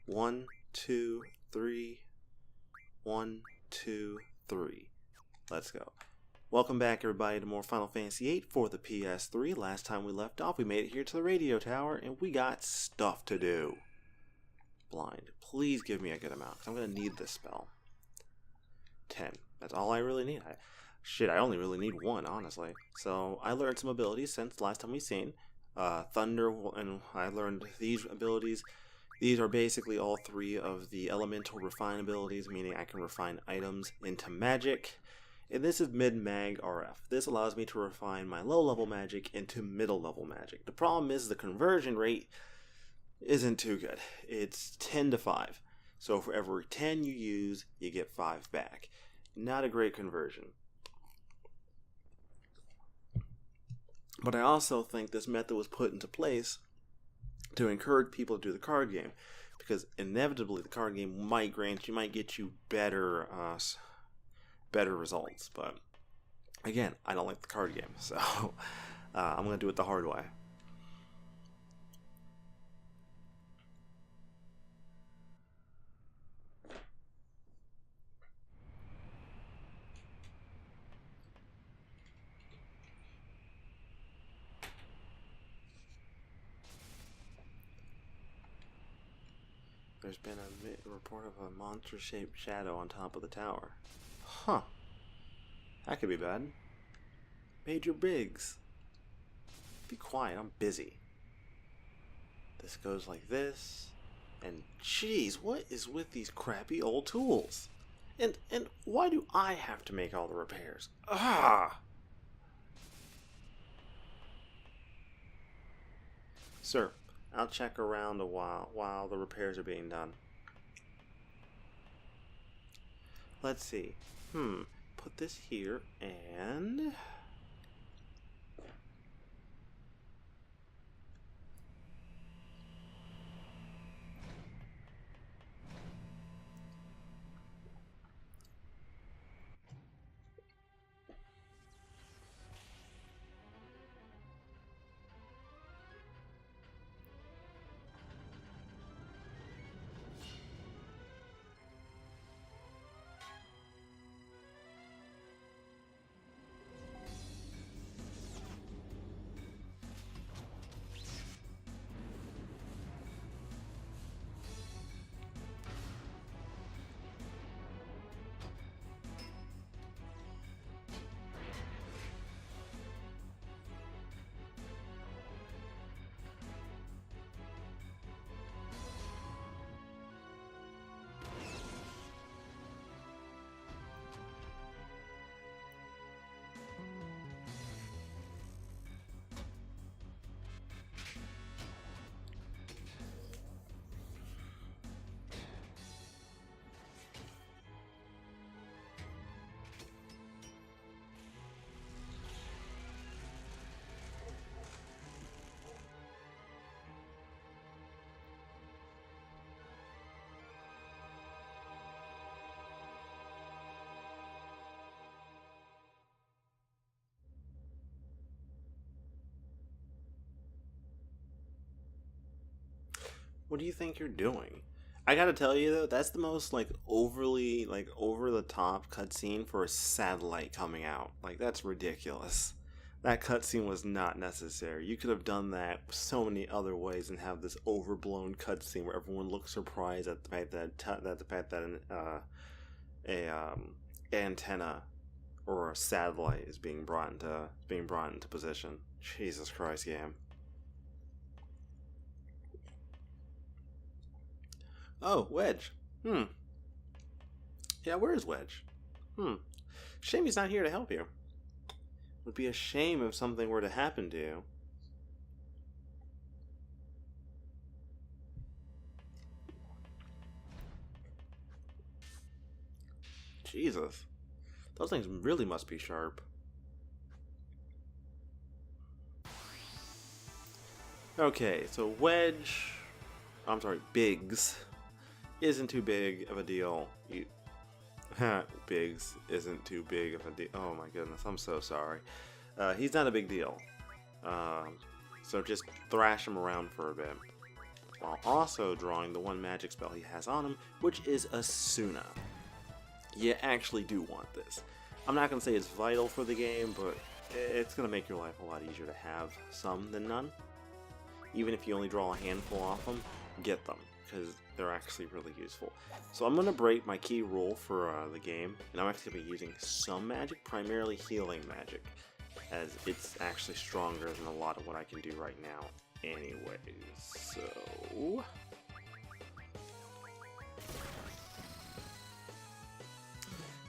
1, 2, 3. 1, 2, 3. Let's go. Welcome back, everybody, to more Final Fantasy VIII for the PS3. Last time we left off, we made it here to the radio tower, and we got stuff to do. Blind. Please give me a good amount, because I'm going to need this spell. 10. That's all I really need. I only really need 1, honestly. So, I learned some abilities since the last time we've seen. Thunder, and I learned these abilities. These are basically all 3 of the elemental refine abilities, meaning I can refine items into magic. And this is mid-mag RF. This allows me to refine my low-level magic into middle-level magic. The problem is the conversion rate isn't too good. It's 10 to 5. So for every 10 you use, you get 5 back. Not a great conversion. But I also think this method was put into place to encourage people to do the card game, because inevitably the card game might get you better results. But again, I don't like the card game, so I'm gonna do it the hard way. There's been a report of a monster-shaped shadow on top of the tower. Huh. That could be bad. Major Biggs. Be quiet, I'm busy. This goes like this. And jeez, what is with these crappy old tools? And why do I have to make all the repairs? Ah! Sir, I'll check around a while the repairs are being done. Let's see. Put this here and... What do you think you're doing? I gotta tell you though, that's the most overly over the top cutscene for a satellite coming out. That's ridiculous. That cutscene was not necessary. You could have done that so many other ways and have this overblown cutscene where everyone looks surprised at the fact that a antenna or a satellite is being brought into position. Jesus Christ, game. Oh, Wedge. Yeah, where is Wedge? Shame he's not here to help you. Would be a shame if something were to happen to you. Jesus. Those things really must be sharp. Okay, so Biggs isn't too big of a deal. Biggs isn't too big of a deal. Oh my goodness, I'm so sorry. He's not a big deal. So just thrash him around for a bit. while also drawing the one magic spell he has on him, which is Asuna. You actually do want this. I'm not going to say it's vital for the game, but it's going to make your life a lot easier to have some than none. Even if you only draw a handful off them, get them, because they're actually really useful. So I'm going to break my key rule for the game, and I'm actually going to be using some magic, primarily healing magic, as it's actually stronger than a lot of what I can do right now anyways. So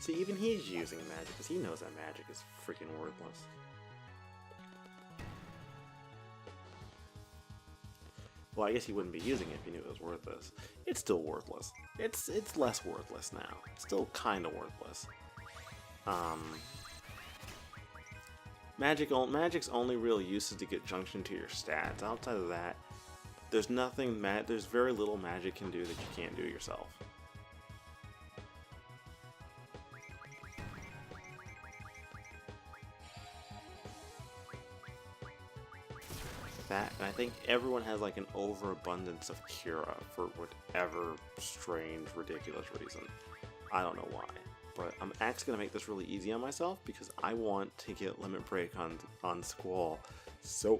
see, even he's using magic, because he knows that magic is freaking worthless. Well, I guess he wouldn't be using it if he knew it was worthless. It's still worthless. It's less worthless now. It's still kind of worthless. Magic's only real use is to get junction to your stats. Outside of that, there's very little magic can do that you can't do yourself. And I think everyone has like an overabundance of Cura for whatever strange, ridiculous reason. I don't know why, but I'm actually gonna make this really easy on myself because I want to get Limit Break on Squall so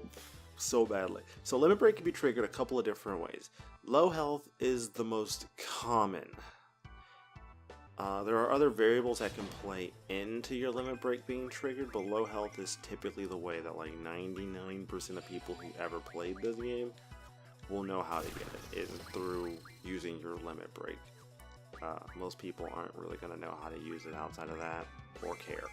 badly. So Limit Break can be triggered a couple of different ways. Low health is the most common. There are other variables that can play into your Limit Break being triggered, but low health is typically the way that like 99% of people who ever played this game will know how to get it in through using your Limit Break. Most people aren't really going to know how to use it outside of that or care.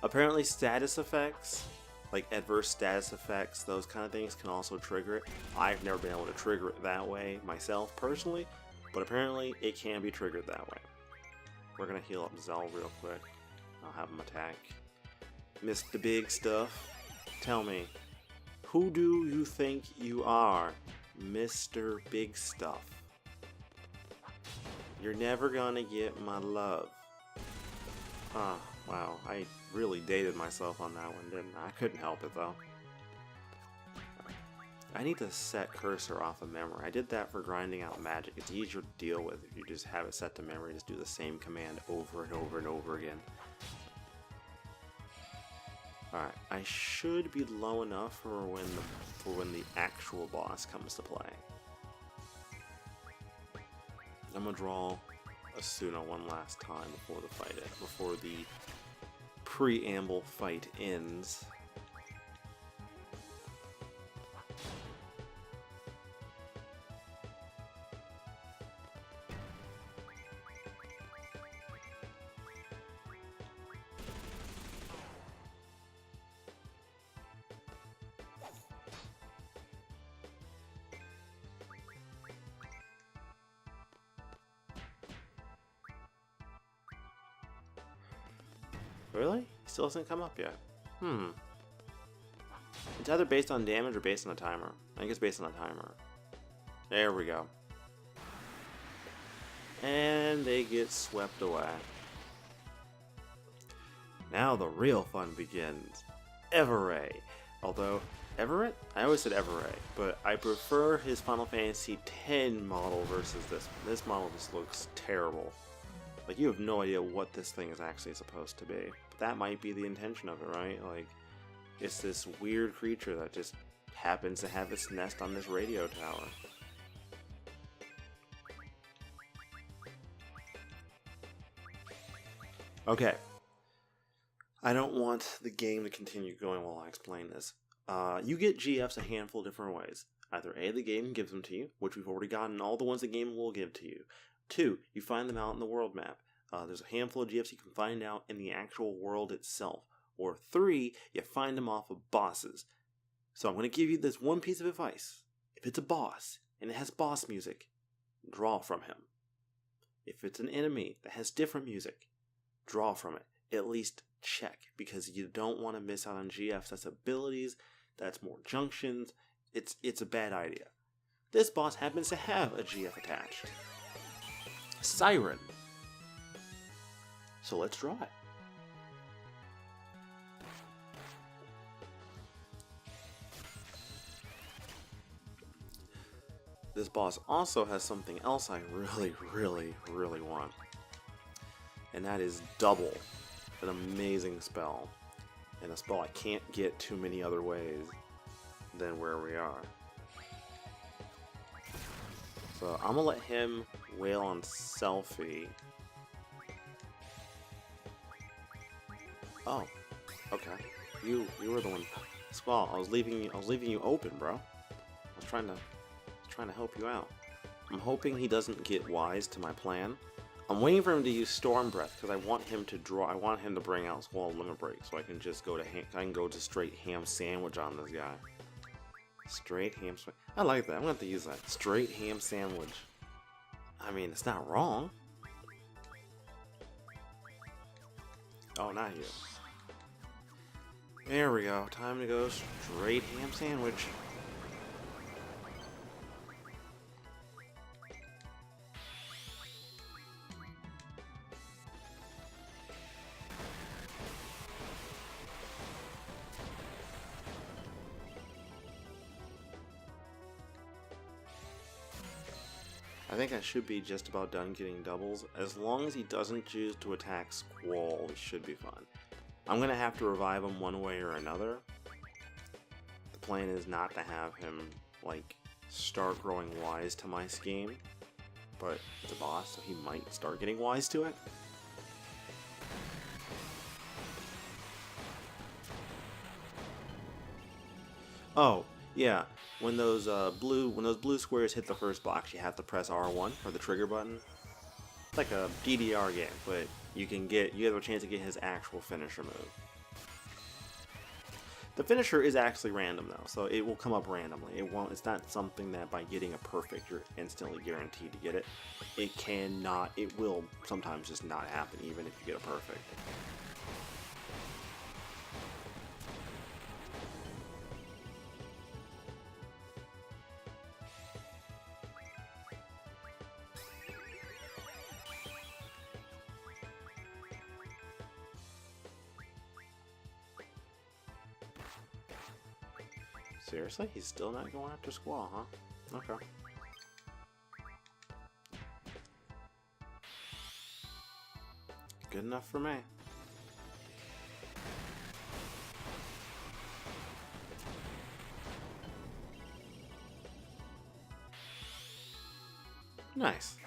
Apparently status effects, like adverse status effects, those kind of things can also trigger it. I've never been able to trigger it that way myself personally, but apparently it can be triggered that way. We're going to heal up Zell real quick. I'll have him attack. Mr. Big Stuff, tell me, who do you think you are, Mr. Big Stuff? You're never gonna get my love. Oh, wow, I really dated myself on that one, didn't I? I couldn't help it, though. I need to set cursor off of memory. I did that for grinding out magic. It's easier to deal with if you just have it set to memory. Just do the same command over and over and over again. Alright, I should be low enough for when the actual boss comes to play. I'm gonna draw Asuna one last time before the preamble fight ends. Really? He still hasn't come up yet. It's either based on damage or based on a timer. I think it's based on a timer. There we go. And they get swept away. Now the real fun begins. Everray. Although, Everett? I always said Everray, but I prefer his Final Fantasy X model versus this. This model just looks terrible. Like, you have no idea what this thing is actually supposed to be. But that might be the intention of it, right? Like, it's this weird creature that just happens to have its nest on this radio tower. Okay. I don't want the game to continue going while I explain this. You get GFs a handful of different ways. Either A, the game gives them to you, which we've already gotten all the ones the game will give to you. 2, you find them out in the world map. There's a handful of GFs you can find out in the actual world itself. Or 3, you find them off of bosses. So I'm going to give you this one piece of advice. If it's a boss, and it has boss music, draw from him. If it's an enemy that has different music, draw from it. At least check, because you don't want to miss out on GFs. That's abilities, that's more junctions. It's a bad idea. This boss happens to have a GF attached. Siren. So let's draw it. This boss also has something else I really, really, really want. And that is Double. An amazing spell. And a spell I can't get too many other ways than where we are. So I'm gonna let him wail on Selfie. Oh, okay. You were the one. Squall, I was leaving you open, bro. I was trying to help you out. I'm hoping he doesn't get wise to my plan. I'm waiting for him to use Storm Breath because I want him to bring out Squall Limit Break so I can just go to straight ham sandwich on this guy. Straight ham sandwich. I like that. I'm gonna have to use that. Straight ham sandwich. I mean, it's not wrong. Oh, not you. There we go. Time to go straight ham sandwich. I think I should be just about done getting doubles. As long as he doesn't choose to attack Squall, he should be fine. I'm going to have to revive him one way or another. The plan is not to have him, like, start growing wise to my scheme. But it's a boss, so he might start getting wise to it. Oh, yeah. When those blue squares hit the first box, you have to press R1 or the trigger button. It's like a DDR game, but you have a chance to get his actual finisher move. The finisher is actually random though, so it will come up randomly. It's not something that by getting a perfect you're instantly guaranteed to get it. It will sometimes just not happen even if you get a perfect. Seriously? He's still not going after Squall, huh? Okay. Good enough for me. Nice.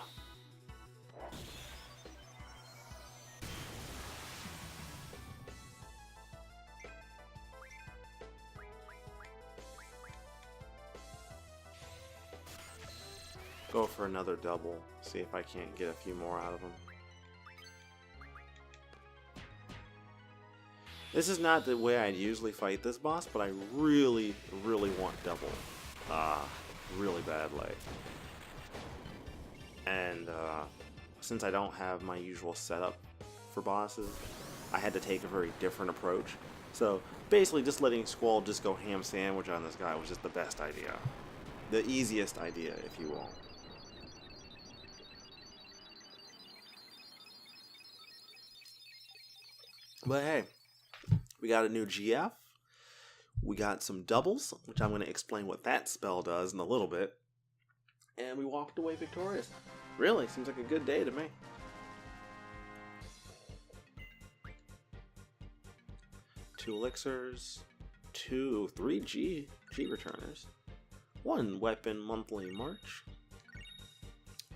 Go for another double. See if I can't get a few more out of him. This is not the way I'd usually fight this boss, but I really, really want double. Really badly. And since I don't have my usual setup for bosses, I had to take a very different approach. So basically just letting Squall just go ham sandwich on this guy was just the best idea. The easiest idea, if you will. But hey, we got a new GF. We got some doubles, which I'm going to explain what that spell does in a little bit. And we walked away victorious. Really, seems like a good day to me. Two elixirs, three G returners, one weapon monthly march,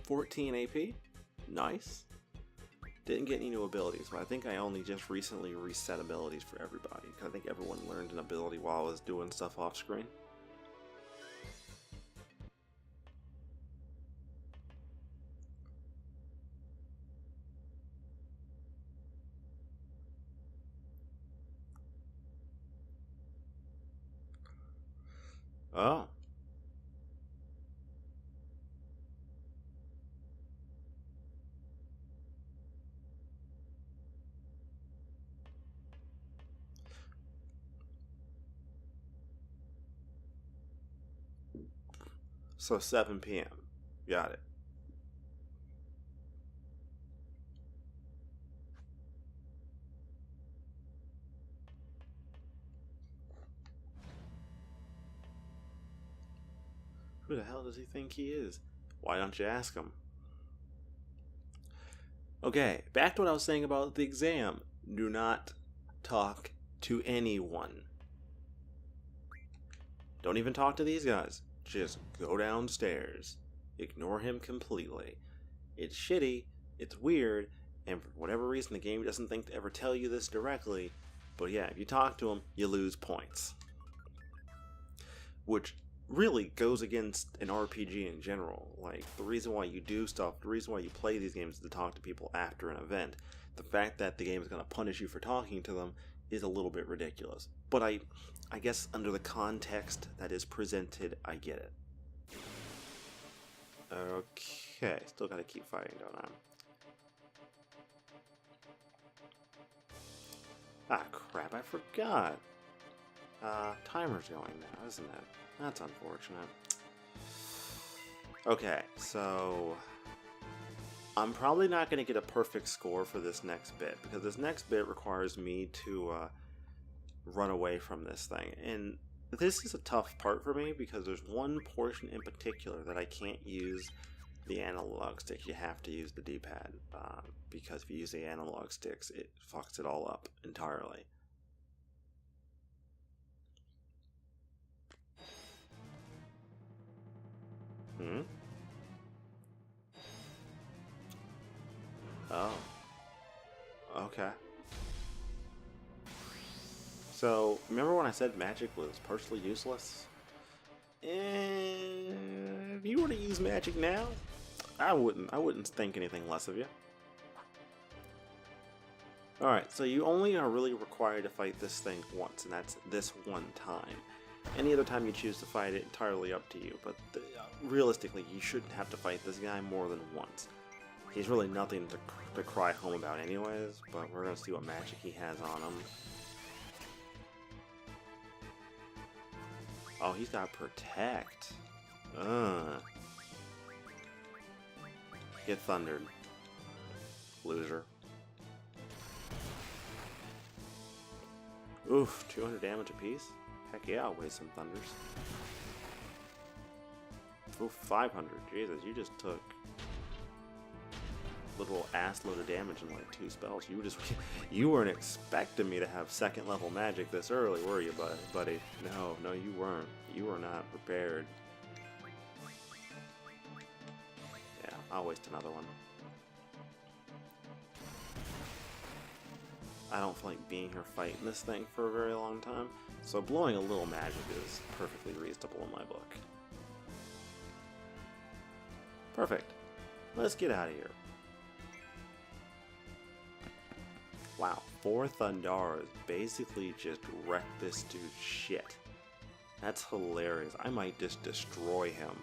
14 AP, nice. Didn't get any new abilities, but I think I only just recently reset abilities for everybody. I think everyone learned an ability while I was doing stuff off screen. Oh. So 7 p.m. Got it. Who the hell does he think he is? Why don't you ask him? Okay, back to what I was saying about the exam. Do not talk to anyone. Don't even talk to these guys. Just go downstairs. Ignore him completely. It's shitty, it's weird, and for whatever reason the game doesn't think to ever tell you this directly, but yeah, if you talk to him, you lose points. Which really goes against an RPG in general. Like, the reason why you do stuff, the reason why you play these games is to talk to people after an event. The fact that the game is going to punish you for talking to them is a little bit ridiculous. But I guess under the context that is presented, I get it. Okay, still gotta keep fighting, don't I? Ah, crap, I forgot. Timer's going now, isn't it? That's unfortunate. Okay, so I'm probably not going to get a perfect score for this next bit, because this next bit requires me to run away from this thing. And this is a tough part for me, because there's one portion in particular that I can't use the analog stick. You have to use the D-pad, because if you use the analog sticks, it fucks it all up entirely. Oh. Okay. So, remember when I said magic was partially useless? If you were to use magic now, I wouldn't think anything less of you. Alright, so you only are really required to fight this thing once, and that's this one time. Any other time you choose to fight it, entirely up to you, but realistically, you shouldn't have to fight this guy more than once. He's really nothing to cry home about anyways, but we're going to see what magic he has on him. Oh, he's got Protect. Get thundered. Loser. Oof, 200 damage apiece? Heck yeah, I'll waste some thunders. Oof, 500. Jesus, you just took a little ass load of damage in like 2 spells. You weren't expecting me to have second level magic this early, were you, buddy? No, you weren't. You were not prepared. Yeah, I'll waste another one. I don't feel like being here fighting this thing for a very long time, so blowing a little magic is perfectly reasonable in my book. Perfect. Let's get out of here. Wow, 4 Thundaras basically just wrecked this dude's shit. That's hilarious. I might just destroy him.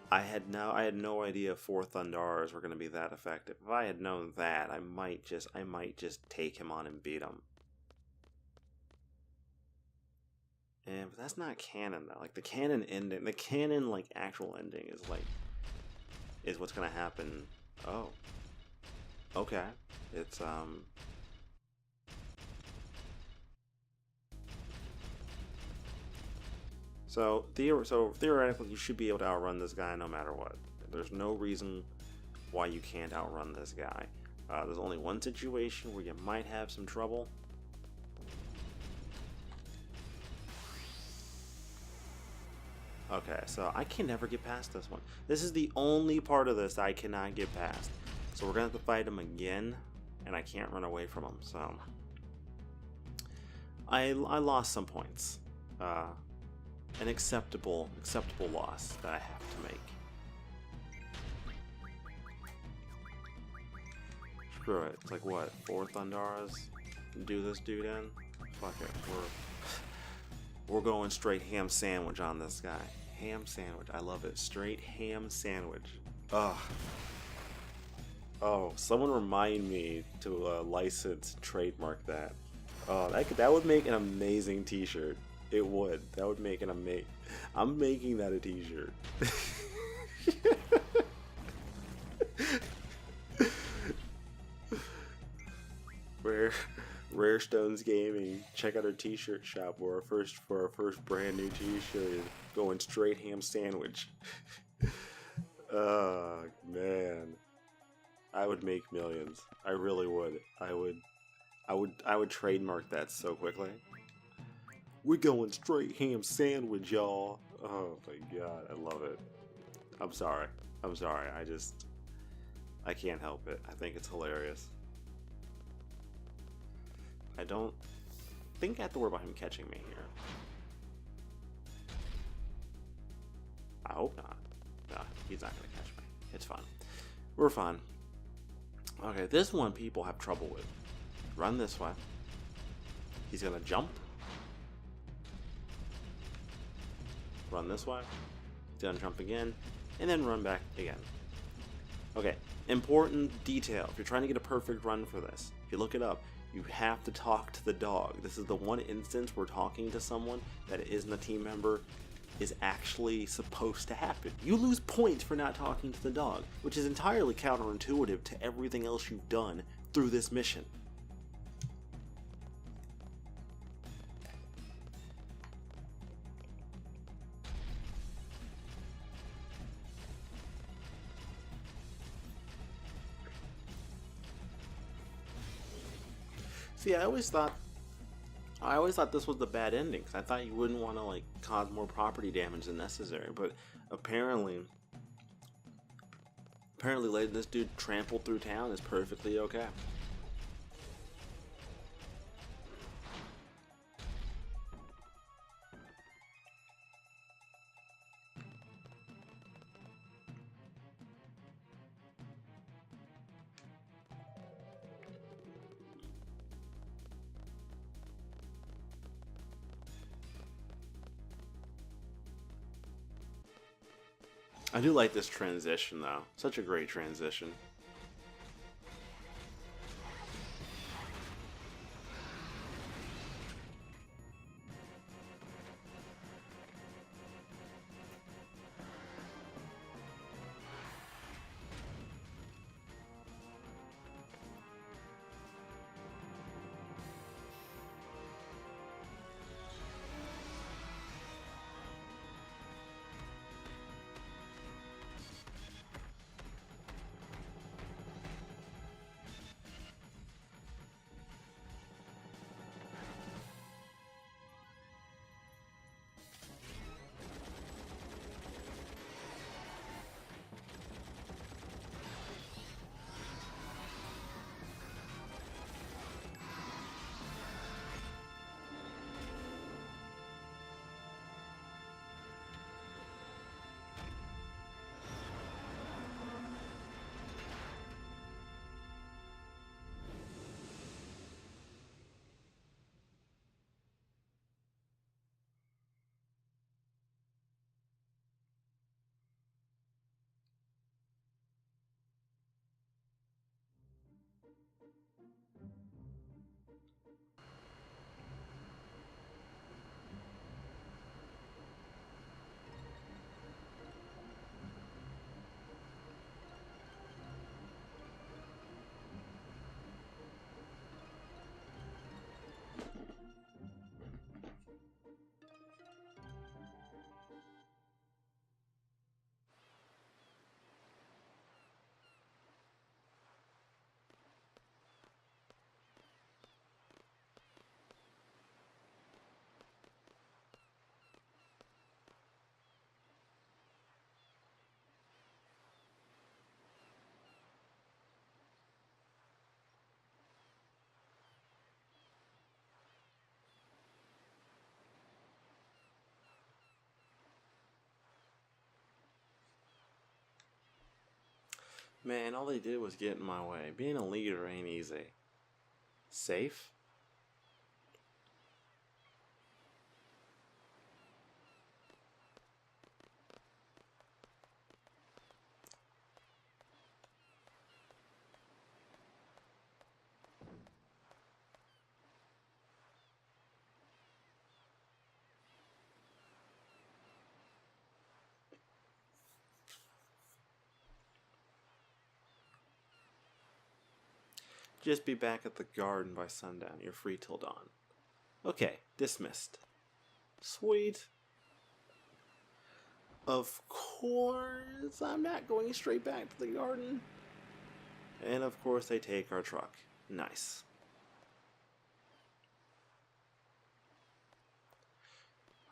I had no idea 4 Thundaras were going to be that effective. If I had known that, I might just take him on and beat him. But that's not canon though. Like the canon ending, actual ending is what's going to happen. Oh. Okay. It's So theoretically, you should be able to outrun this guy no matter what. There's no reason why you can't outrun this guy. There's only one situation where you might have some trouble. Okay, so I can never get past this one. This is the only part of this I cannot get past. So we're going to have to fight him again, and I can't run away from him, so I lost some points. An acceptable loss that I have to make. Screw it. It's like what? 4 Thundaras? Do this dude in? Fuck it. We're going straight ham sandwich on this guy. Ham sandwich. I love it. Straight ham sandwich. Ugh. Oh, someone remind me to license trademark that. Oh, that would make an amazing t-shirt. It would. That would make an amazing... I'm making that a t-shirt. Rare Firestones Gaming. Check out our t-shirt shop for our first brand new t-shirt. Going straight ham sandwich. Oh man, I would make millions. I really would. I would trademark that so quickly. We're going straight ham sandwich, y'all. Oh my god, I love it. I'm sorry. I can't help it. I think it's hilarious. I don't think I have to worry about him catching me here. I hope not. No, he's not going to catch me. It's fine. We're fine. Okay, this one people have trouble with. Run this way. He's going to jump. Run this way. He's going to jump again. And then run back again. Okay, important detail. If you're trying to get a perfect run for this, if you look it up, you have to talk to the dog. This is the one instance where talking to someone that isn't a team member is actually supposed to happen. You lose points for not talking to the dog, which is entirely counterintuitive to everything else you've done through this mission. See, I always thought this was the bad ending, because I thought you wouldn't want to like cause more property damage than necessary, but apparently letting this dude trample through town is perfectly okay. I do like this transition, though. Such a great transition. Man, all they did was get in my way. Being a leader ain't easy. Safe? Just be back at the garden by sundown. You're free till dawn. Okay, dismissed. Sweet. Of course, I'm not going straight back to the garden. And of course they take our truck. Nice.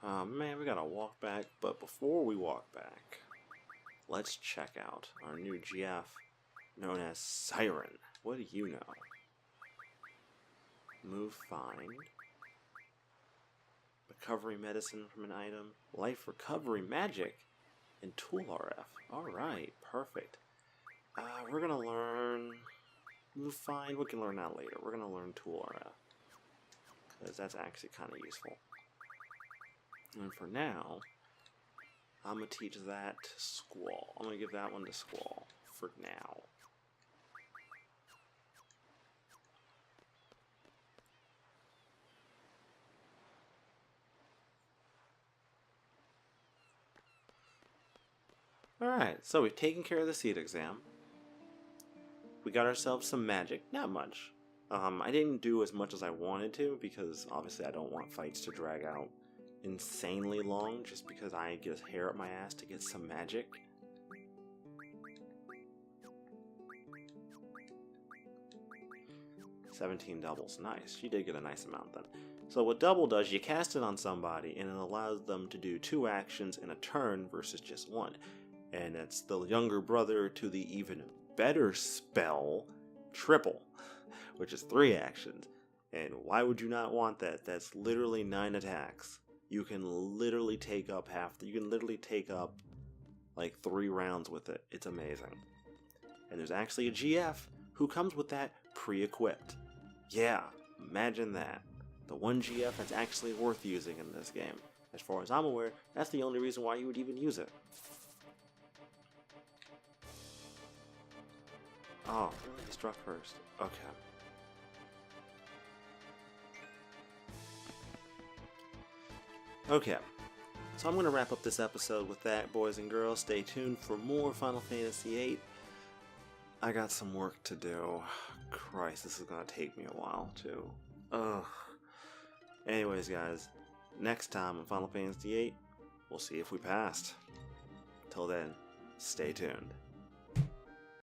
Oh man, we gotta walk back, but before we walk back, let's check out our new GF, known as Siren. What do you know? Move find. Recovery medicine from an item. Life recovery magic. And tool RF. Alright, perfect. We're gonna learn move find. We can learn that later. We're gonna learn tool RF. Because that's actually kind of useful. And for now, I'm gonna teach that to Squall. I'm gonna give that one to Squall for now. Alright, so we've taken care of the seed exam. We got ourselves some magic. Not much. I didn't do as much as I wanted to because obviously I don't want fights to drag out insanely long just because I get a hair up my ass to get some magic. $17 doubles. Nice. She did get a nice amount then. So what double does, you cast it on somebody and it allows them to do 2 actions in a turn versus just 1. And it's the younger brother to the even better spell, triple, which is 3 actions. And why would you not want that? That's literally 9 attacks. You can literally take up like 3 rounds with it. It's amazing. And there's actually a GF who comes with that pre-equipped. Yeah, imagine that. The one GF that's actually worth using in this game. As far as I'm aware, that's the only reason why you would even use it. Oh, really? He struck first. Okay. Okay. So I'm going to wrap up this episode with that, boys and girls. Stay tuned for more Final Fantasy VIII. I got some work to do. Christ, this is going to take me a while, too. Ugh. Anyways, guys, next time on Final Fantasy VIII, we'll see if we passed. Till then, stay tuned.